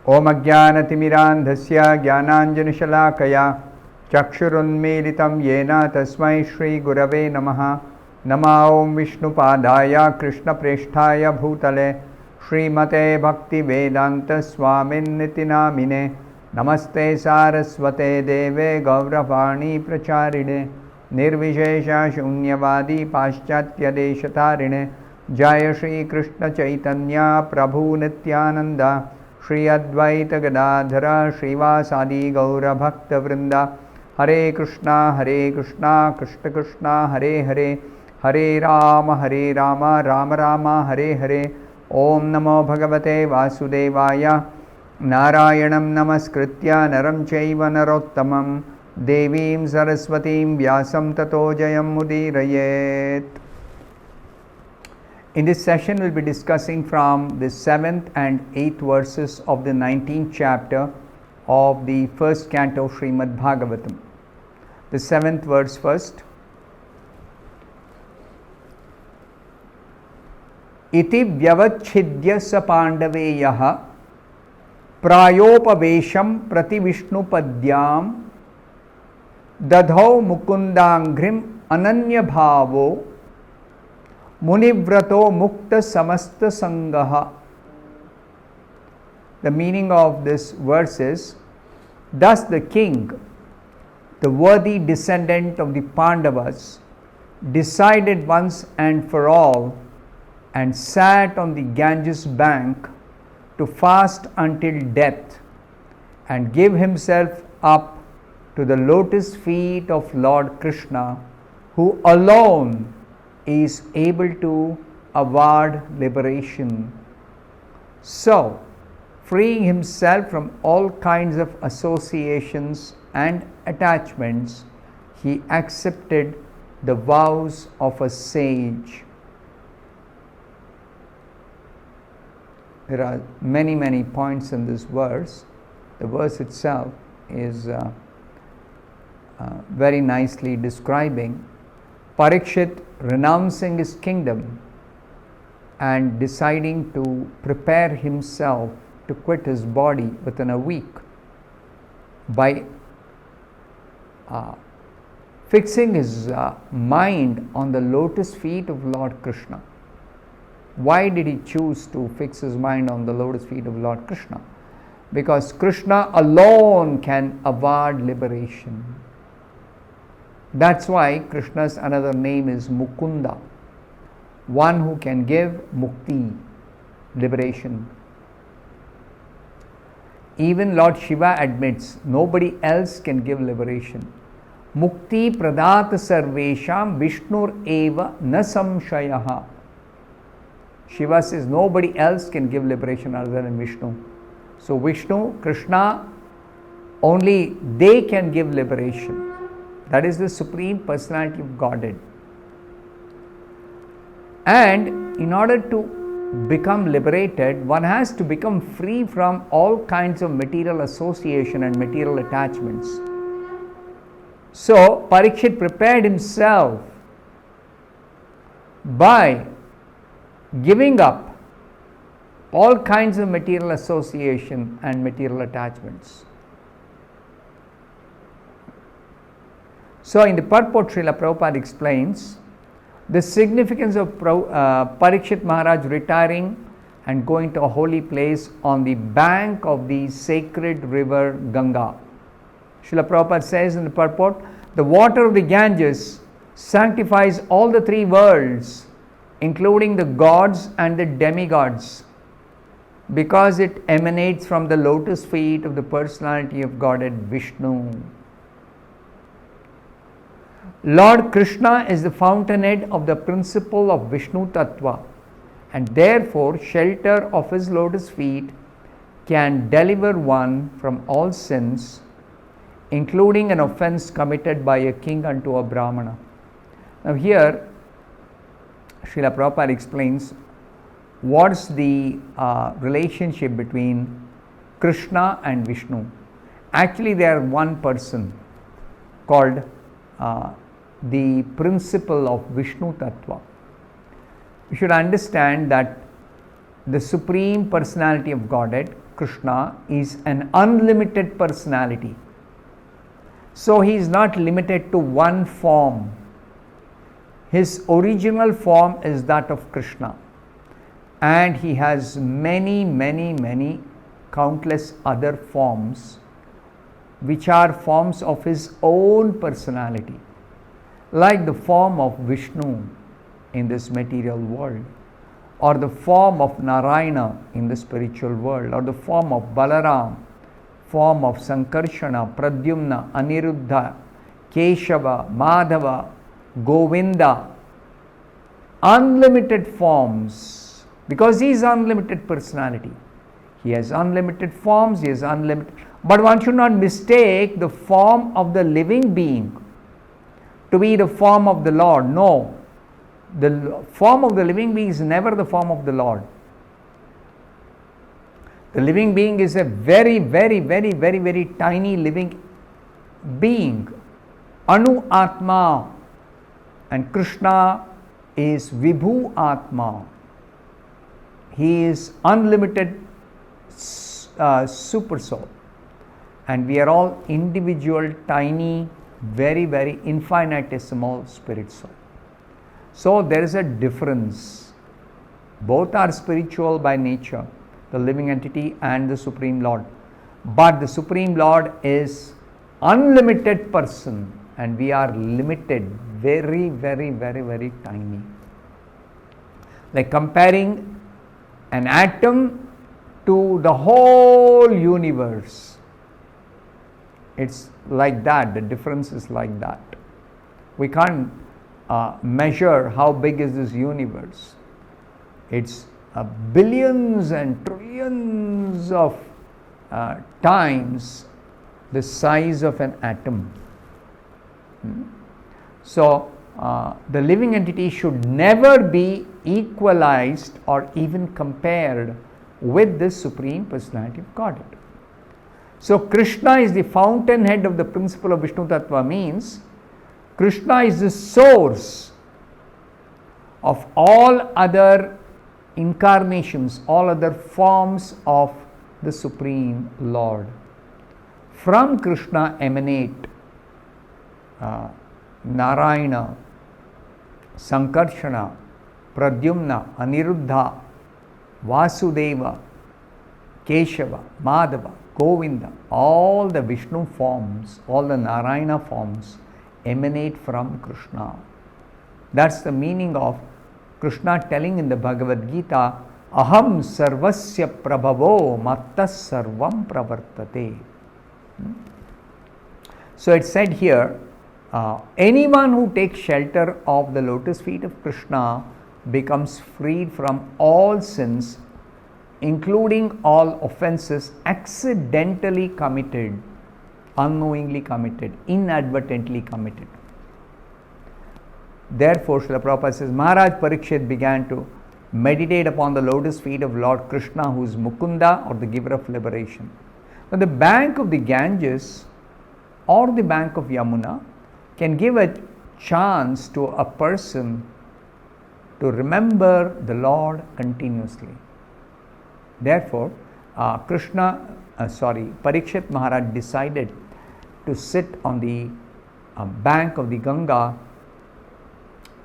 Om Ajnanatimirandhasya Jnananjanashalakaya Chakshurunmilitam Yena Tasmai Shri Gurave Namaha. Nama Om Vishnupadaya Krishna Presthaya Bhutale Srimate Bhaktivedanta Swamin Nitinamine. Namaste Saraswate Deve Gauravani Pracharine Nirvishesha Shunyavadi Paschatya Deshatarine Jaya Shri Krishna Chaitanya Prabhu Nityananda Shri Advaita Gadadhara Srivasadi Gaura Bhakta Vrinda Hare Krishna Krishna Krishna Hare Hare Hare Rama Rama Rama Hare Hare Om Namo Bhagavate Vasudevaya Narayanam Namaskritya Naram Chaiva Narottamam Devim Saraswatim Vyasam Tato Jayam Mudirayet. In this session, we will be discussing from the 7th and 8th verses of the 19th chapter of the first canto of Srimad Bhagavatam. The 7th verse first. Iti vyavachidya sa pandaveyaha prayopavesham prati vishnupadyam dadhau mukundangrim ananya bhavo munivrato mukta samasta sangaha. The meaning of this verse is, thus the king, the worthy descendant of the Pandavas, decided once and for all and sat on the Ganges bank to fast until death and give himself up to the lotus feet of Lord Krishna, who alone is able to award liberation. So, freeing himself from all kinds of associations and attachments, he accepted the vows of a sage. There are many points in this verse. The verse itself is very nicely describing Parikshit renouncing his kingdom and deciding to prepare himself to quit his body within a week by fixing his mind on the lotus feet of Lord Krishna. Why did he choose to fix his mind on the lotus feet of Lord Krishna? Because Krishna alone can award liberation. That's why Krishna's another name is Mukunda, one who can give mukti, liberation. Even Lord Shiva admits nobody else can give liberation. Mukti pradata sarvesham Vishnur eva na samshayaha. Shiva says nobody else can give liberation other than Vishnu. So Vishnu, Krishna, only they can give liberation. That is the Supreme Personality of Godhead. And in order to become liberated, one has to become free from all kinds of material association and material attachments. So Parikshit prepared himself by giving up all kinds of material association and material attachments. So in the purport, Srila Prabhupada explains the significance of Parikshit Maharaj retiring and going to a holy place on the bank of the sacred river Ganga. Srila Prabhupada says in the purport, the water of the Ganges sanctifies all the three worlds, including the gods and the demigods, because it emanates from the lotus feet of the personality of Godhead Vishnu. Lord Krishna is the fountainhead of the principle of Vishnu Tattva, and therefore shelter of his lotus feet can deliver one from all sins, including an offense committed by a king unto a Brahmana. Now here Srila Prabhupada explains what's the relationship between Krishna and Vishnu. Actually they are one person called the principle of Vishnu Tattva. You should understand that the Supreme Personality of Godhead, Krishna is an unlimited personality. So he is not limited to one form. His original form is that of Krishna, and he has many countless other forms which are forms of his own personality, like the form of Vishnu in this material world, or the form of Narayana in the spiritual world, or the form of Balaram, form of Sankarshana, Pradyumna, Aniruddha, Keshava, Madhava, Govinda. Unlimited forms, because he is unlimited personality. He has unlimited forms, he has unlimited. But one should not mistake the form of the living being to be the form of the Lord. No, the form of the living being is never the form of the Lord. The living being is a very tiny living being, Anu Atma, and Krishna is Vibhu Atma. He is unlimited super soul, and we are all individual, tiny, very infinitesimal spirit soul. So there is a difference. Both are spiritual by nature, the living entity and the Supreme Lord. But the Supreme Lord is unlimited person, and we are limited, very tiny. Like comparing an atom to the whole universe. It's like that, the difference is like that. We can't measure how big is this universe. It's billions and trillions of times the size of an atom. So the living entity should never be equalized or even compared with this Supreme Personality of Godhead. So Krishna is the fountainhead of the principle of Vishnu Tattva, means Krishna is the source of all other incarnations, all other forms of the Supreme Lord. From Krishna emanate Narayana, Sankarshana, Pradyumna, Aniruddha, Vasudeva, Keshava, Madhava, Govinda. All the Vishnu forms, all the Narayana forms emanate from Krishna. That's the meaning of Krishna telling in the Bhagavad Gita, Aham sarvasya prabhavo mattas sarvam pravartate. So it's said here, anyone who takes shelter of the lotus feet of Krishna becomes freed from all sins, including all offenses accidentally committed, unknowingly committed, inadvertently committed. Therefore, Srila Prabhupada says, Maharaj Parikshit began to meditate upon the lotus feet of Lord Krishna, who is Mukunda, or the giver of liberation. On the bank of the Ganges or the bank of Yamuna can give a chance to a person to remember the Lord continuously. Therefore, Parikshit Maharaj decided to sit on the bank of the Ganga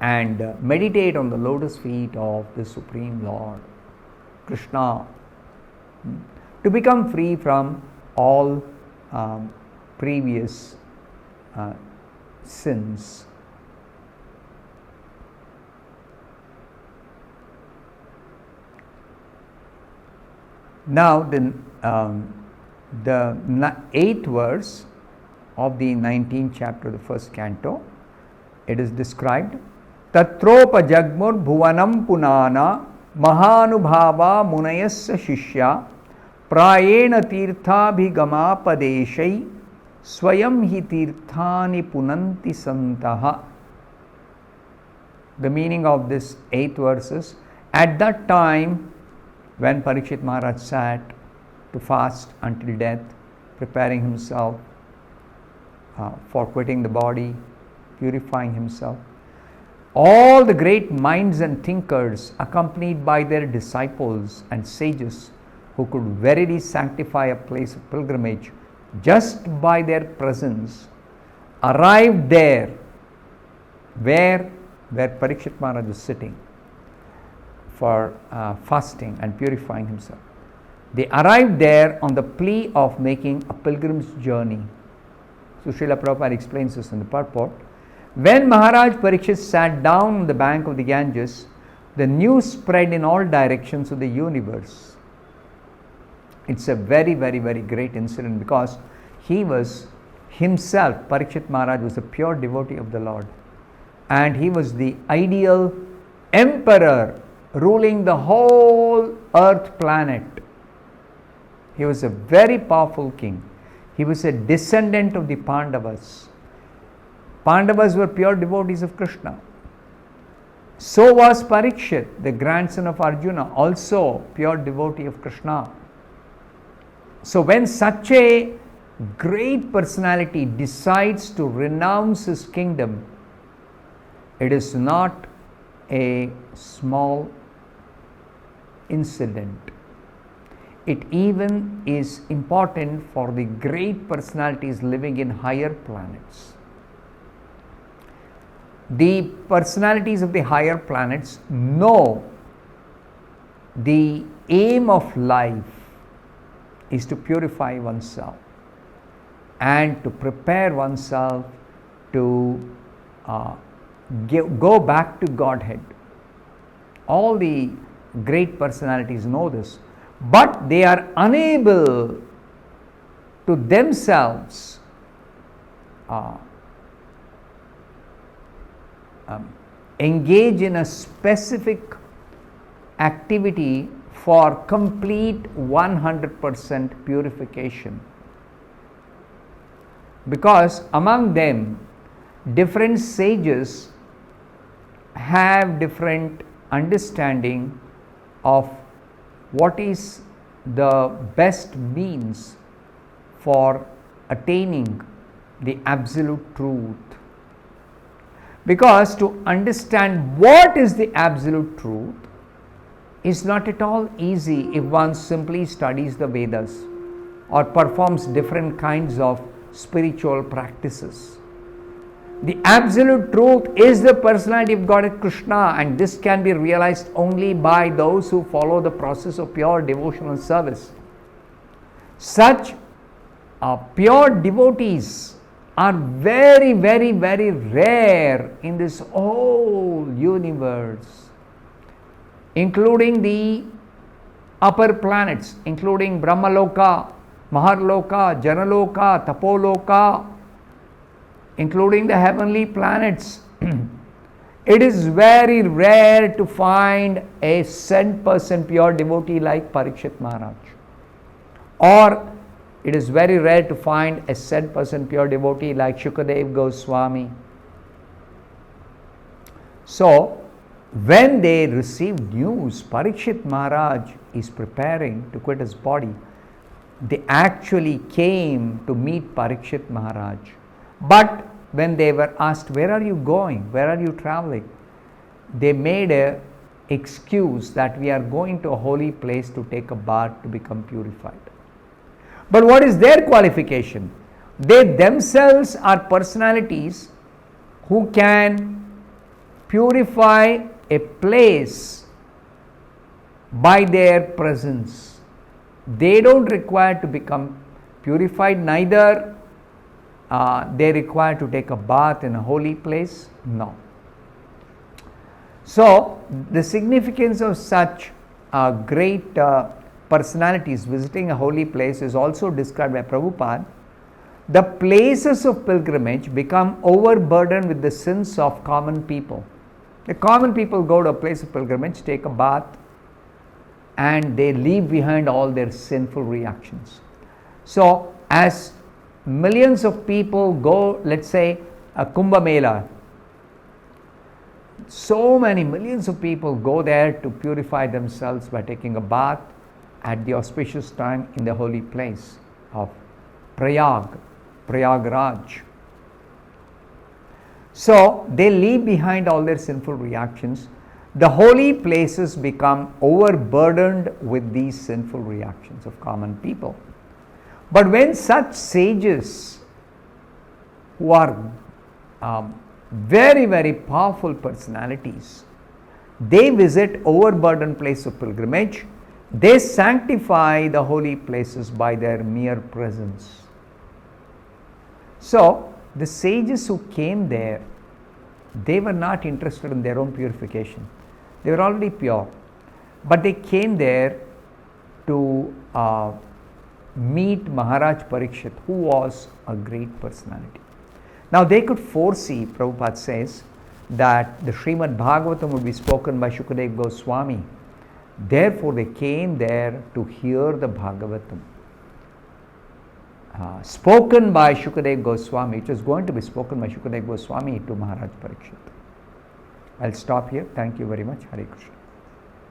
and meditate on the lotus feet of the Supreme Lord, Krishna, to become free from all previous sins. Now, the 8th verse of the 19th chapter of the first canto, it is described, Tatropa jagmur bhuvanam punana mahanubhava munayasya shishya prayena tirthabhigama padeshai swayam hi tirthani punanti santaha. The meaning of this 8th verse is, at that time when Parikshit Maharaj sat to fast until death, preparing himself for quitting the body, purifying himself, all the great minds and thinkers, accompanied by their disciples and sages, who could verily sanctify a place of pilgrimage just by their presence, arrived there where Parikshit Maharaj was sitting for fasting and purifying himself. They arrived there on the plea of making a pilgrim's journey. So Srila Prabhupada explains this in the purport. When Maharaj Parikshit sat down on the bank of the Ganges, the news spread in all directions of the universe. It's a very, very, very great incident because he was himself, Parikshit Maharaj was a pure devotee of the Lord. And he was the ideal emperor ruling the whole earth planet. He was a very powerful king. He was a descendant of the Pandavas. Pandavas were pure devotees of Krishna. So was Parikshit, the grandson of Arjuna, also pure devotee of Krishna. So when such a great personality decides to renounce his kingdom, it is not a small incident. It even is important for the great personalities living in higher planets. The personalities of the higher planets know the aim of life is to purify oneself and to prepare oneself to go back to Godhead. All the great personalities know this, but they are unable to themselves engage in a specific activity for complete 100% purification. Because among them, different sages have different understanding of what is the best means for attaining the absolute truth. Because to understand what is the absolute truth is not at all easy if one simply studies the Vedas or performs different kinds of spiritual practices. The absolute truth is the personality of Godhead Krishna, and this can be realized only by those who follow the process of pure devotional service. Such pure devotees are very, very, very rare in this whole universe, including the upper planets, including Brahmaloka, Maharloka, Janaloka, Tapoloka, including the heavenly planets. It is very rare to find a 100% pure devotee like Parikshit Maharaj, or it is very rare to find a 100% pure devotee like Shukadev Goswami. So, when they received news Parikshit Maharaj is preparing to quit his body, they actually came to meet Parikshit Maharaj. But when they were asked, where are you going? Where are you traveling? They made an excuse that we are going to a holy place to take a bath to become purified. But what is their qualification? They themselves are personalities who can purify a place by their presence. They don't require to become purified, neither they require to take a bath in a holy place. No. So, the significance of such great personalities visiting a holy place is also described by Prabhupada. The places of pilgrimage become overburdened with the sins of common people. The common people go to a place of pilgrimage, take a bath, and they leave behind all their sinful reactions. So, as millions of people go, let's say a Kumbh Mela, so many millions of people go there to purify themselves by taking a bath at the auspicious time in the holy place of Prayagraj. So they leave behind all their sinful reactions. the holy places become overburdened with these sinful reactions of common people. But when such sages who are very, very powerful personalities, they visit overburdened place of pilgrimage, they sanctify the holy places by their mere presence. So, the sages who came there, they were not interested in their own purification. They were already pure. But they came there to meet Maharaj Parikshit, who was a great personality. Now they could foresee, Prabhupada says, that the Srimad Bhagavatam would be spoken by Shukadev Goswami. Therefore they came there to hear the Bhagavatam. Spoken by Shukadev Goswami. It was going to be spoken by Shukadev Goswami to Maharaj Parikshit. I'll stop here. Thank you very much. Hare Krishna.